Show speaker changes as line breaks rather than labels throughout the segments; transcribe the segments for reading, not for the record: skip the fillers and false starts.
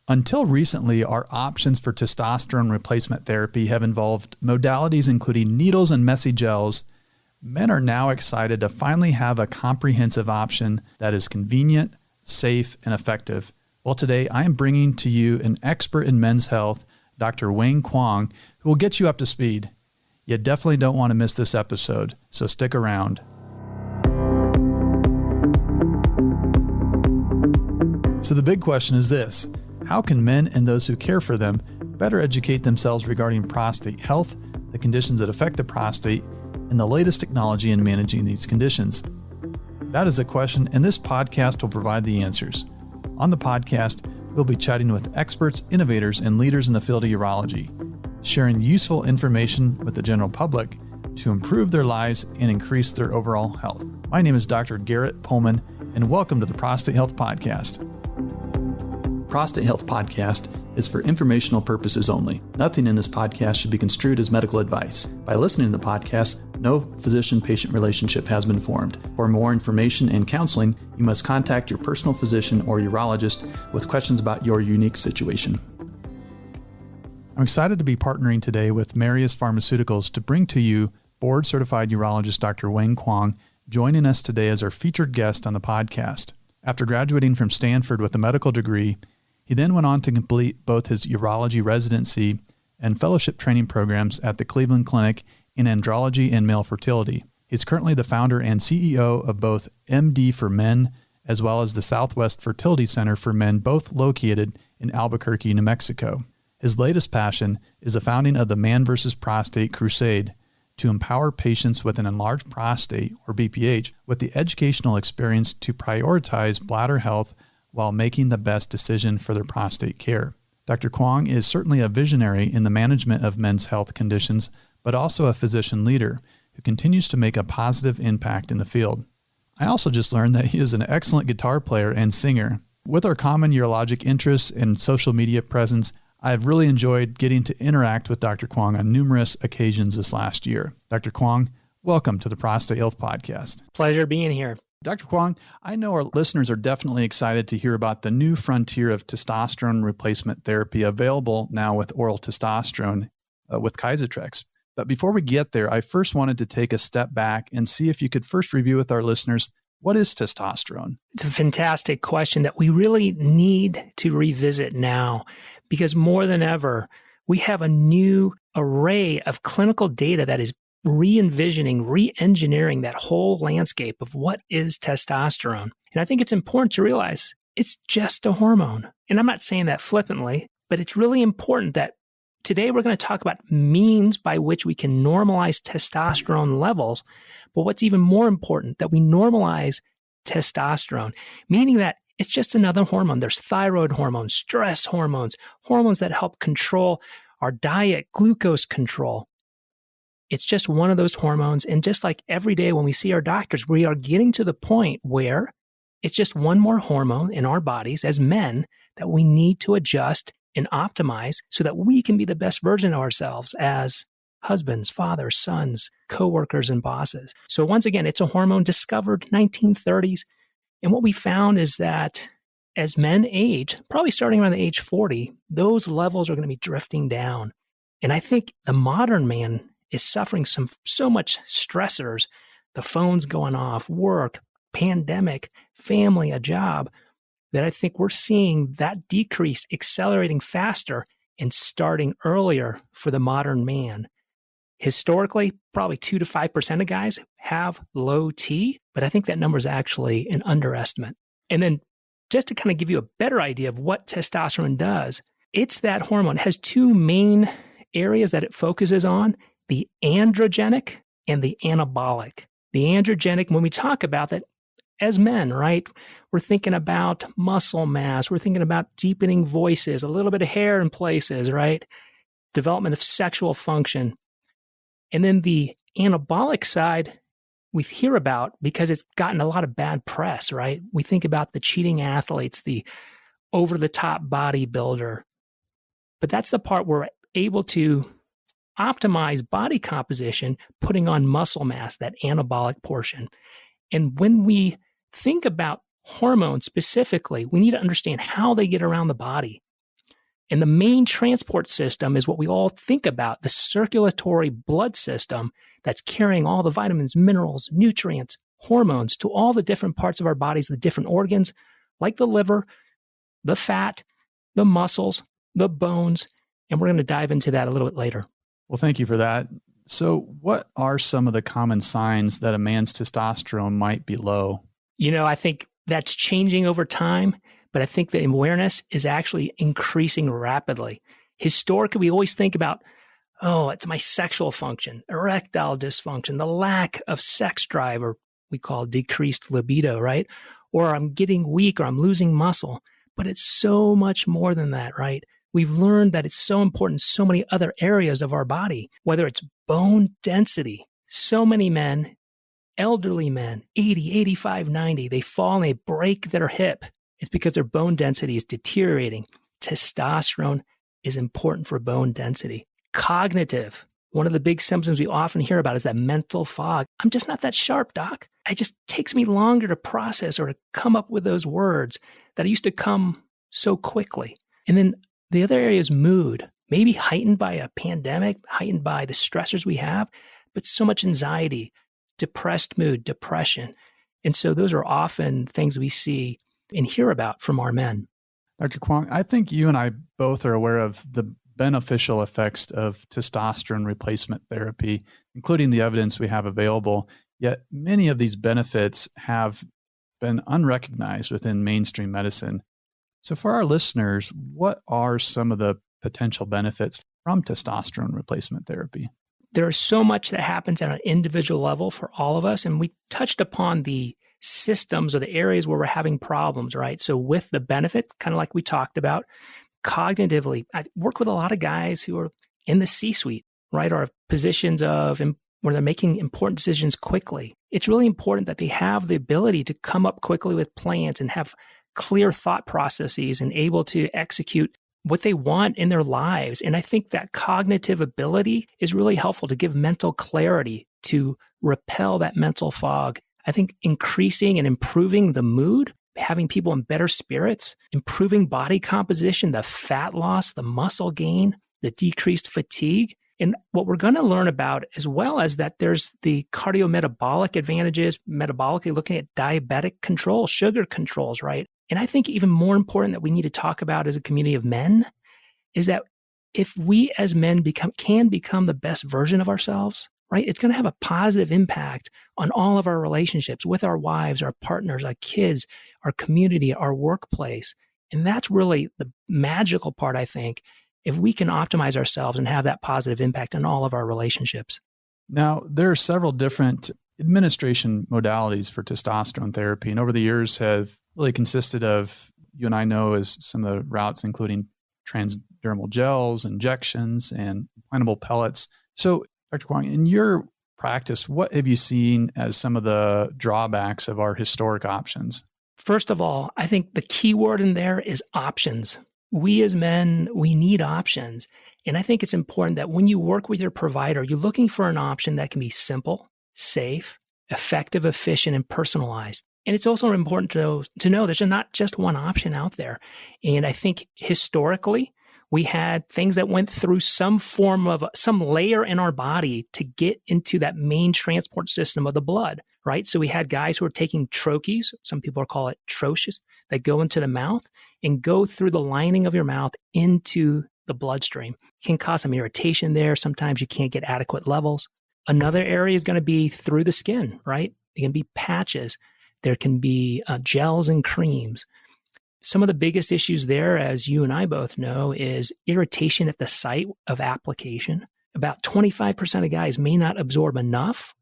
Until recently, our options for testosterone replacement therapy have involved modalities including needles and messy gels. Men are now excited to finally have a comprehensive option that is convenient, safe, and effective. Well, today I am bringing to you an expert in men's health, Dr. Wang Kuang, who will get you up to speed. You definitely don't want to miss this episode, so stick around. So the big question is this: how can men and those who care for them better educate themselves regarding prostate health, the conditions that affect the prostate, and the latest technology in managing these conditions? That is a question, and this podcast will provide the answers. On the podcast, we'll be chatting with experts, innovators, and leaders in the field of urology, sharing useful information with the general public to improve their lives and increase their overall health. My name is Dr. Garrett Pullman, and welcome to the Prostate Health Podcast. Prostate Health Podcast is for informational purposes only. Nothing in this podcast should be construed as medical advice. By listening to the podcast, no physician-patient relationship has been formed. For more information and counseling, you must contact your personal physician or urologist with questions about your unique situation. I'm excited to be partnering today with Marius Pharmaceuticals to bring to you board-certified urologist Dr. Wang Kuang, joining us today as our featured guest on the podcast. After graduating from Stanford with a medical degree, he then went on to complete both his urology residency and fellowship training programs at the Cleveland Clinic in Andrology and Male Fertility. He's currently the founder and CEO of both MD for Men, as well as the Southwest Fertility Center for Men, both located in Albuquerque, New Mexico. His latest passion is the founding of the Man Versus Prostate Crusade to empower patients with an enlarged prostate, or BPH, with the educational experience to prioritize bladder health while making the best decision for their prostate care. Dr. Kuang is certainly a visionary in the management of men's health conditions, but also a physician leader who continues to make a positive impact in the field. I also just learned that he is an excellent guitar player and singer. With our common urologic interests and social media presence, I have really enjoyed getting to interact with Dr. Kuang on numerous occasions this last year. Dr. Kuang, welcome to the Prostate Health Podcast.
Pleasure being here.
Dr. Kuang, I know our listeners are definitely excited to hear about the new frontier of testosterone replacement therapy available now with oral testosterone with Kaizatrex. But before we get there, I first wanted to take a step back and see if you could first review with our listeners, what is testosterone?
It's a fantastic question that we really need to revisit now, because more than ever, we have a new array of clinical data that is re-envisioning, re-engineering that whole landscape of what is testosterone. And I think it's important to realize it's just a hormone. And I'm not saying that flippantly, but it's really important that today we're going to talk about means by which we can normalize testosterone levels. But what's even more important, that we normalize testosterone, meaning that it's just another hormone. There's thyroid hormones, stress hormones, hormones that help control our diet, glucose control. It's just one of those hormones. And just like every day when we see our doctors, we are getting to the point where it's just one more hormone in our bodies as men that we need to adjust and optimize so that we can be the best version of ourselves as husbands, fathers, sons, coworkers, and bosses. So once again, it's a hormone discovered 1930s. And what we found is that as men age, probably starting around the age 40, those levels are going to be drifting down. And I think the modern man is suffering so much stressors, the phone's going off, work, pandemic, family, a job, that I think we're seeing that decrease accelerating faster and starting earlier for the modern man. Historically, probably 2 to 5% of guys have low T, but I think that number is actually an underestimate. And then just to kind of give you a better idea of what testosterone does, it's that hormone. It has two main areas that it focuses on: the androgenic and the anabolic. The androgenic, when we talk about that as men, right, we're thinking about muscle mass, we're thinking about deepening voices, a little bit of hair in places, right? Development of sexual function. And then the anabolic side we hear about because it's gotten a lot of bad press, right? We think about the cheating athletes, the over-the-top bodybuilder. But that's the part where we're able to optimize body composition, putting on muscle mass, that anabolic portion. And when we think about hormones specifically, we need to understand how they get around the body. And the main transport system is what we all think about, the circulatory blood system that's carrying all the vitamins, minerals, nutrients, hormones to all the different parts of our bodies, the different organs, like the liver, the fat, the muscles, the bones. And we're going to dive into that a little bit later.
Well, thank you for that. So what are some of the common signs that a man's testosterone might be low?
I think that's changing over time, but I think the awareness is actually increasing rapidly. Historically, we always think about, it's my sexual function, erectile dysfunction, the lack of sex drive, or we call decreased libido, right? Or I'm getting weak, or I'm losing muscle. But it's so much more than that, right? We've learned that it's so important in so many other areas of our body, whether it's bone density. So many men, elderly men, 80, 85, 90, they fall and they break their hip. It's because their bone density is deteriorating. Testosterone is important for bone density. Cognitive. One of the big symptoms we often hear about is that mental fog. I'm just not that sharp, doc. It just takes me longer to process or to come up with those words that used to come so quickly. And then the other area is mood, maybe heightened by a pandemic, heightened by the stressors we have, but so much anxiety, depressed mood, depression. And so those are often things we see and hear about from our men.
Dr. Kuang, I think you and I both are aware of the beneficial effects of testosterone replacement therapy, including the evidence we have available. Yet many of these benefits have been unrecognized within mainstream medicine. So for our listeners, what are some of the potential benefits from testosterone replacement therapy?
There is so much that happens at an individual level for all of us. And we touched upon the systems or the areas where we're having problems, right? So with the benefit, kind of like we talked about, cognitively, I work with a lot of guys who are in the C-suite, right? Or positions where they're making important decisions quickly. It's really important that they have the ability to come up quickly with plans and have clear thought processes and able to execute what they want in their lives. And I think that cognitive ability is really helpful to give mental clarity, to repel that mental fog. I think increasing and improving the mood, having people in better spirits, improving body composition, the fat loss, the muscle gain, the decreased fatigue. And what we're going to learn about as well is that there's the cardiometabolic advantages, metabolically looking at diabetic control, sugar controls, right? And I think even more important that we need to talk about as a community of men is that if we as men can become the best version of ourselves, right, it's going to have a positive impact on all of our relationships with our wives, our partners, our kids, our community, our workplace. And that's really the magical part, I think, if we can optimize ourselves and have that positive impact on all of our relationships.
Now, there are several different administration modalities for testosterone therapy, and over the years have really consisted of, you and I know, as some of the routes, including transdermal gels, injections, and implantable pellets. So, Dr. Kuang, in your practice, what have you seen as some of the drawbacks of our historic options?
First of all, I think the key word in there is options. We as men, we need options. And I think it's important that when you work with your provider, you're looking for an option that can be simple, safe, effective, efficient, and personalized. And it's also important to know there's not just one option out there. And I think historically, we had things that went through some form of some layer in our body to get into that main transport system of the blood, right? So we had guys who were taking troches, some people call it troches, that go into the mouth and go through the lining of your mouth into the bloodstream. It can cause some irritation there. Sometimes you can't get adequate levels. Another area is going to be through the skin, right? There can be patches. There can be gels and creams. Some of the biggest issues there, as you and I both know, is irritation at the site of application. About 25% of guys may not absorb enough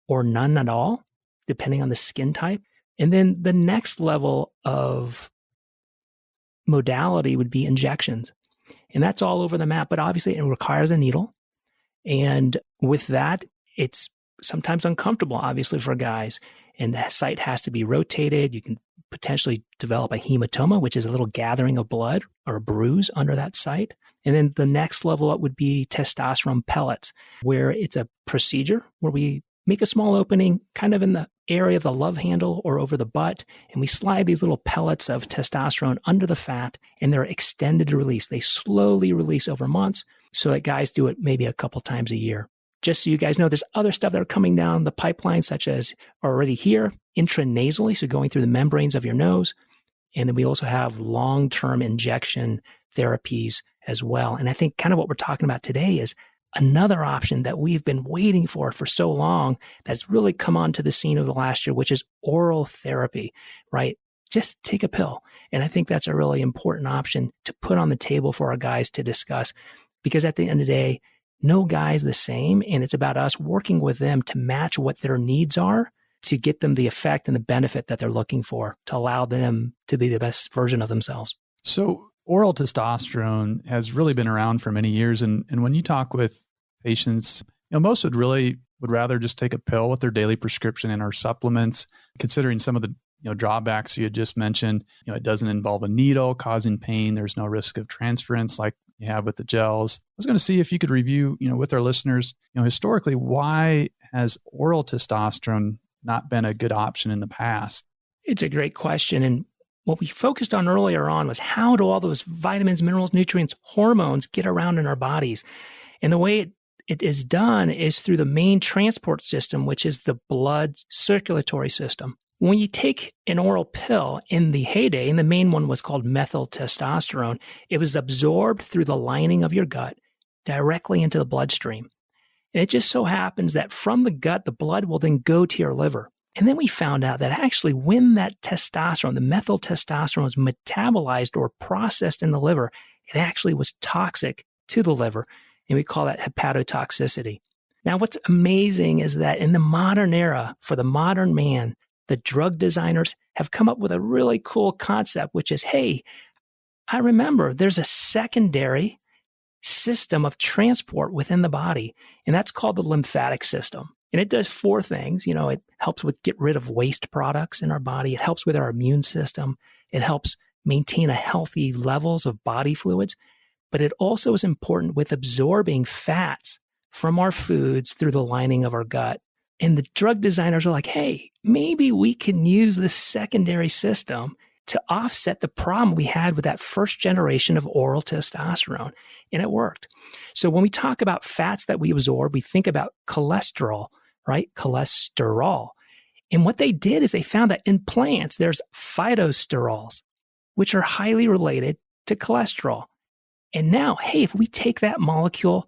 or none at all, depending on the skin type. And then the next level of modality would be injections. And that's all over the map, but obviously it requires a needle. And with that, it's sometimes uncomfortable, obviously, for guys. And the site has to be rotated. You can potentially develop a hematoma, which is a little gathering of blood or a bruise under that site. And then the next level up would be testosterone pellets, where it's a procedure where we make a small opening kind of in the area of the love handle or over the butt, and we slide these little pellets of testosterone under the fat, and they're extended release. They slowly release over months so that guys do it maybe a couple times a year. Just so you guys know, there's other stuff that are coming down the pipeline, such as already here, intranasally, so going through the membranes of your nose. And then we also have long-term injection therapies as well. And I think kind of what we're talking about today is another option that we've been waiting for so long that's really come onto the scene over the last year, which is oral therapy, right? Just take a pill. And I think that's a really important option to put on the table for our guys to discuss, because at the end of the day, no guy's the same. And it's about us working with them to match what their needs are to get them the effect and the benefit that they're looking for to allow them to be the best version of themselves.
So oral testosterone has really been around for many years. And when you talk with patients, most would rather just take a pill with their daily prescription and our supplements, considering some of the drawbacks you had just mentioned. It doesn't involve a needle causing pain. There's no risk of transference like you have with the gels. I was going to see if you could review, with our listeners, historically, why has oral testosterone not been a good option in the past? It's
a great question. And what we focused on earlier on was how do all those vitamins, minerals, nutrients, hormones get around in our bodies? And the way it is done is through the main transport system, which is the blood circulatory system. When you take an oral pill in the heyday, and the main one was called methyl testosterone, it was absorbed through the lining of your gut directly into the bloodstream. And it just so happens that from the gut, the blood will then go to your liver. And then we found out that actually when that testosterone, the methyl testosterone, was metabolized or processed in the liver, it actually was toxic to the liver. And we call that hepatotoxicity. Now, what's amazing is that in the modern era, for the modern man, the drug designers have come up with a really cool concept, which is, hey, I remember there's a secondary system of transport within the body, and that's called the lymphatic system. And it does four things. It helps with get rid of waste products in our body. It helps with our immune system. It helps maintain a healthy levels of body fluids. But it also is important with absorbing fats from our foods through the lining of our gut. And the drug designers are like, hey, maybe we can use this secondary system to offset the problem we had with that first generation of oral testosterone. And it worked. So when we talk about fats that we absorb, we think about cholesterol, right? Cholesterol. And what they did is they found that in plants, there's phytosterols, which are highly related to cholesterol. And now, hey, if we take that molecule,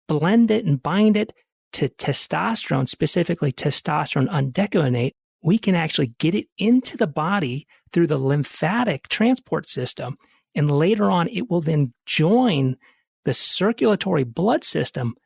blend it and bind it to testosterone, specifically testosterone undecoonate, we can actually get it into the body through the lymphatic transport system. And later on, it will then join the circulatory blood system,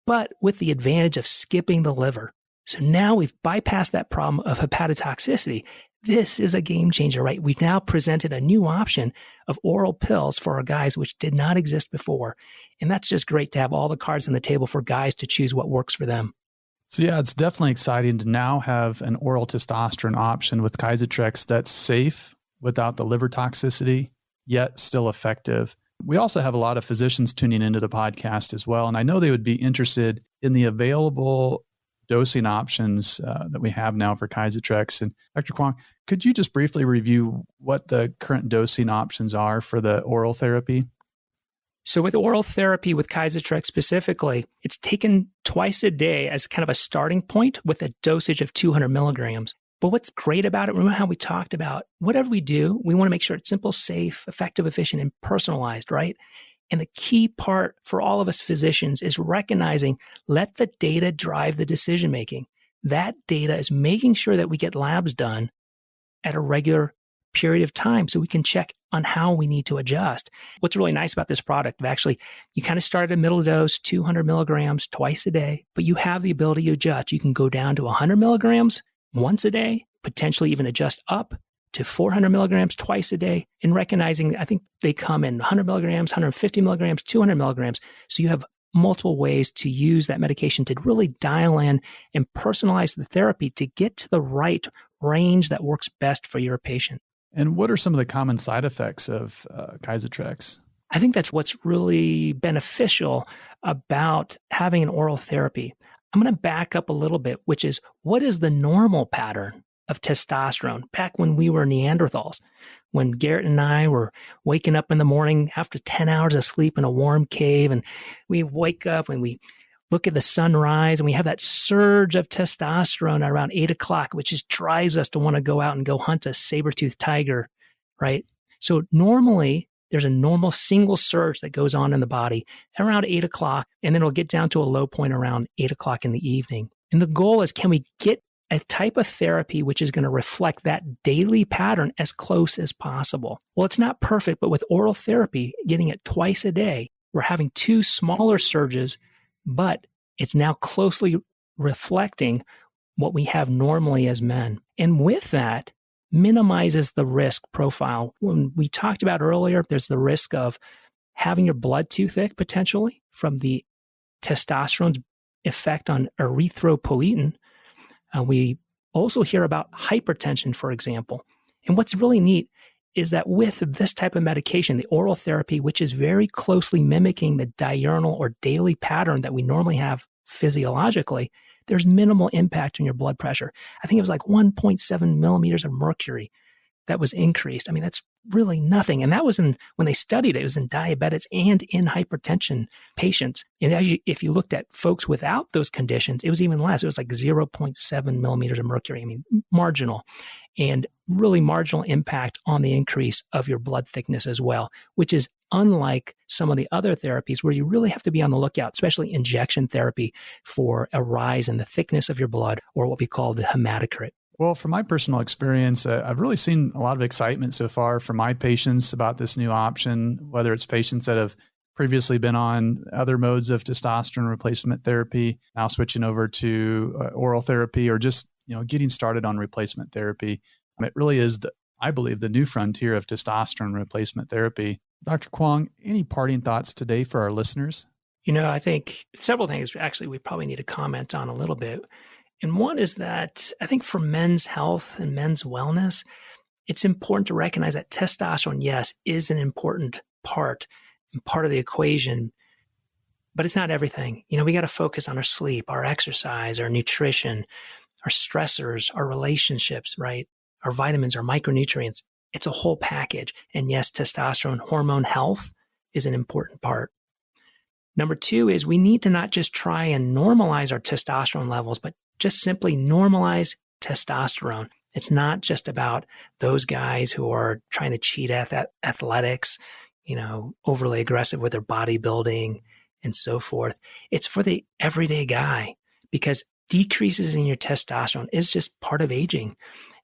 but with the advantage of skipping the liver. So now we've bypassed that problem of hepatotoxicity. This is a game changer, right? We've now presented a new option of oral pills for our guys, which did not exist before. And that's just great to have all the cards on the table for guys to choose what works for them.
So yeah, it's definitely exciting to now have an oral testosterone option with Kaizatrex that's safe without the liver toxicity, yet still effective. We also have a lot of physicians tuning into the podcast as well. And I know they would be interested in the available dosing options that we have now for Kaizatrex. And Dr. Kuang, could you just briefly review what the current dosing options are for the oral therapy?
So with oral therapy with Kaizatrex specifically, it's taken twice a day as kind of a starting point with a dosage of 200 milligrams. But what's great about it, remember how we talked about whatever we do, we want to make sure it's simple, safe, effective, efficient, and personalized, right? And the key part for all of us physicians is recognizing, let the data drive the decision-making. That data is making sure that we get labs done at a regular period of time so we can check on how we need to adjust. What's really nice about this product, actually, you kind of start at a middle dose, 200 milligrams twice a day, but you have the ability to adjust. You can go down to 100 milligrams once a day, potentially even adjust up to 400 milligrams twice a day, and recognizing, I think they come in 100 milligrams, 150 milligrams, 200 milligrams. So you have multiple ways to use that medication to really dial in and personalize the therapy to get to the right range that works best for your patient.
And what are some of the common side effects of Kaizatrex?
I think that's what's really beneficial about having an oral therapy. I'm going to back up a little bit, which is, what is the normal pattern of testosterone back when we were Neanderthals? When Garrett and I were waking up in the morning after 10 hours of sleep in a warm cave, and we wake up and we look at the sunrise and we have that surge of testosterone around 8 o'clock, which just drives us to want to go out and go hunt a saber-toothed tiger, right? So normally there's a normal single surge that goes on in the body around 8 o'clock, and then it'll get down to a low point around 8 o'clock in the evening. And the goal is, can we get a type of therapy which is going to reflect that daily pattern as close as possible? Well, it's not perfect, but with oral therapy, getting it twice a day, we're having 2 smaller surges, but it's now closely reflecting what we have normally as men. And with that, minimizes the risk profile. When we talked about earlier, there's the risk of having your blood too thick potentially from the testosterone's effect on erythropoietin. We also hear about hypertension, for example. And what's really neat is that with this type of medication, the oral therapy, which is very closely mimicking the diurnal or daily pattern that we normally have physiologically, there's minimal impact on your blood pressure. I think it was like 1.7 millimeters of mercury that was increased. I mean, that's really nothing. And that was when they studied it was in diabetics and in hypertension patients. And if you looked at folks without those conditions, it was even less. It was like 0.7 millimeters of mercury. I mean, marginal, and really marginal impact on the increase of your blood thickness as well, which is unlike some of the other therapies where you really have to be on the lookout, especially injection therapy, for a rise in the thickness of your blood, or what we call the hematocrit.
Well, from my personal experience, I've really seen a lot of excitement so far from my patients about this new option, whether it's patients that have previously been on other modes of testosterone replacement therapy, now switching over to oral therapy, or just getting started on replacement therapy. It really is, I believe, the new frontier of testosterone replacement therapy. Dr. Kuang, any parting thoughts today for our listeners?
I think several things actually we probably need to comment on a little bit. And one is that I think for men's health and men's wellness, it's important to recognize that testosterone, yes, is an important part and part of the equation, but it's not everything. We got to focus on our sleep, our exercise, our nutrition, our stressors, our relationships, right? Our vitamins, our micronutrients. It's a whole package. And yes, testosterone hormone health is an important part. Number 2 is we need to not just try and normalize our testosterone levels, but just simply normalize testosterone. It's not just about those guys who are trying to cheat at athletics, overly aggressive with their bodybuilding and so forth. It's for the everyday guy, because decreases in your testosterone is just part of aging.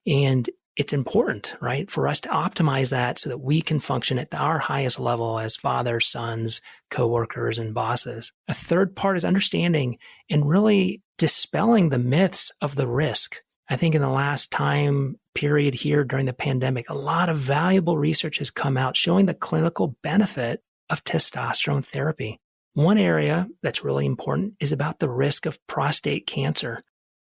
And it's important, right, for us to optimize that so that we can function at our highest level as fathers, sons, coworkers, and bosses. A third part is understanding and really dispelling the myths of the risk. I think in the last time period here during the pandemic, a lot of valuable research has come out showing the clinical benefit of testosterone therapy. One area that's really important is about the risk of prostate cancer.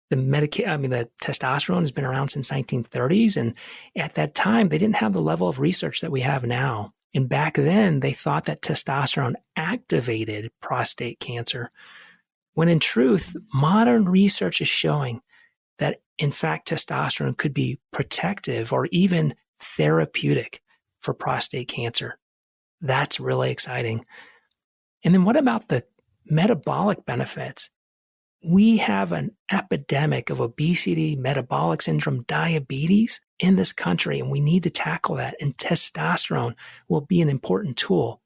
The testosterone has been around since 1930s. And at that time, they didn't have the level of research that we have now. And back then, they thought that testosterone activated prostate cancer, when in truth, modern research is showing that, in fact, testosterone could be protective or even therapeutic for prostate cancer. That's really exciting. And then what about the metabolic benefits? We have an epidemic of obesity, metabolic syndrome, diabetes in this country, and we need to tackle that. And testosterone will be an important tool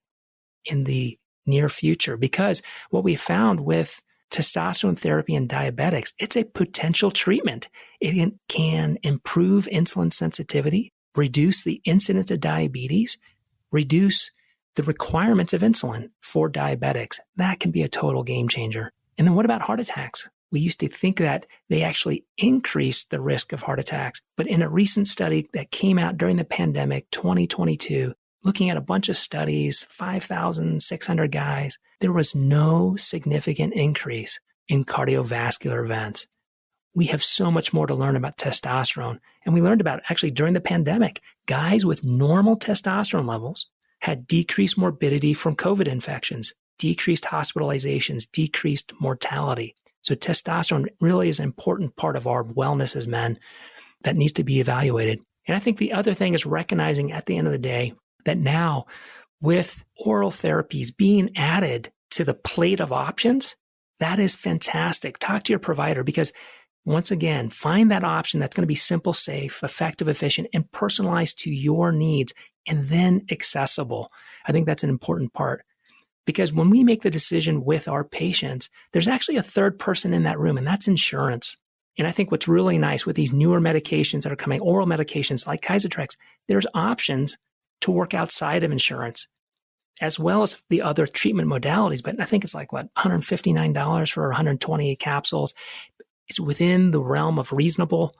in the near future, because what we found with testosterone therapy in diabetics, it's a potential treatment. It can improve insulin sensitivity, reduce the incidence of diabetes, reduce the requirements of insulin for diabetics. That can be a total game changer. And then what about heart attacks? We used to think that they actually increased the risk of heart attacks. But in a recent study that came out during the pandemic, 2022, looking at a bunch of studies, 5,600 guys, there was no significant increase in cardiovascular events. We have so much more to learn about testosterone. And we learned about it actually during the pandemic. Guys with normal testosterone levels had decreased morbidity from COVID infections, decreased hospitalizations, decreased mortality. So testosterone really is an important part of our wellness as men that needs to be evaluated. And I think the other thing is recognizing at the end of the day that now with oral therapies being added to the plate of options, that is fantastic. Talk to your provider because once again, find that option that's going to be simple, safe, effective, efficient, and personalized to your needs and then accessible. I think that's an important part. Because when we make the decision with our patients, there's actually a third person in that room, and that's insurance. And I think what's really nice with these newer medications that are coming, oral medications like Kaizatrex, there's options to work outside of insurance, as well as the other treatment modalities. But I think it's like, $159 for 128 capsules. It's within the realm of reasonable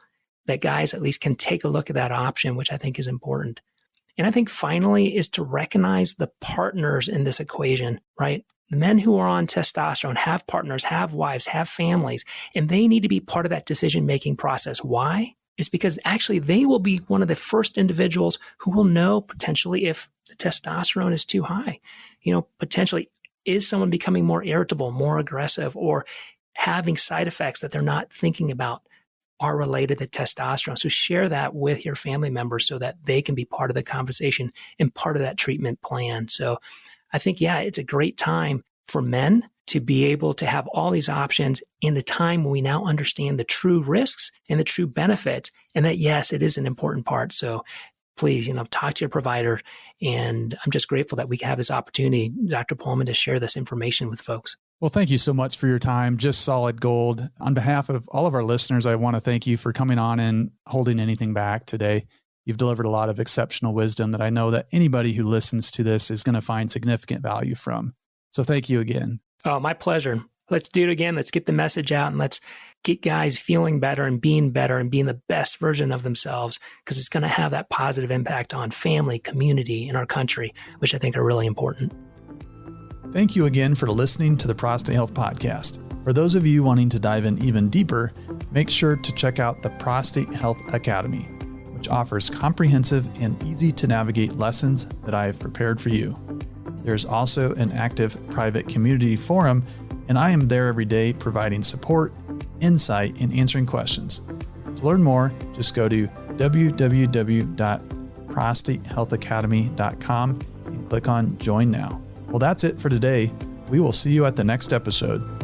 that guys at least can take a look at that option, which I think is important. And I think finally is to recognize the partners in this equation, right? The men who are on testosterone have partners, have wives, have families, and they need to be part of that decision-making process. Why? It's because actually they will be one of the first individuals who will know potentially if the testosterone is too high. Potentially is someone becoming more irritable, more aggressive, or having side effects that they're not thinking about are related to testosterone. So share that with your family members so that they can be part of the conversation and part of that treatment plan. So I think, it's a great time for men to be able to have all these options in the time when we now understand the true risks and the true benefits. And that, yes, it is an important part. So please, talk to your provider. And I'm just grateful that we have this opportunity, Dr. Pullman, to share this information with folks.
Well, thank you so much for your time. Just solid gold. On behalf of all of our listeners, I want to thank you for coming on and holding anything back today. You've delivered a lot of exceptional wisdom that I know that anybody who listens to this is going to find significant value from. So thank you again.
Oh, my pleasure. Let's do it again. Let's get the message out and let's get guys feeling better and being the best version of themselves, because it's going to have that positive impact on family, community, and our country, which I think are really important.
Thank you again for listening to the Prostate Health Podcast. For those of you wanting to dive in even deeper, make sure to check out the Prostate Health Academy, which offers comprehensive and easy to navigate lessons that I have prepared for you. There's also an active private community forum, and I am there every day providing support, insight, and answering questions. To learn more, just go to www.prostatehealthacademy.com and click on Join Now. Well, that's it for today. We will see you at the next episode.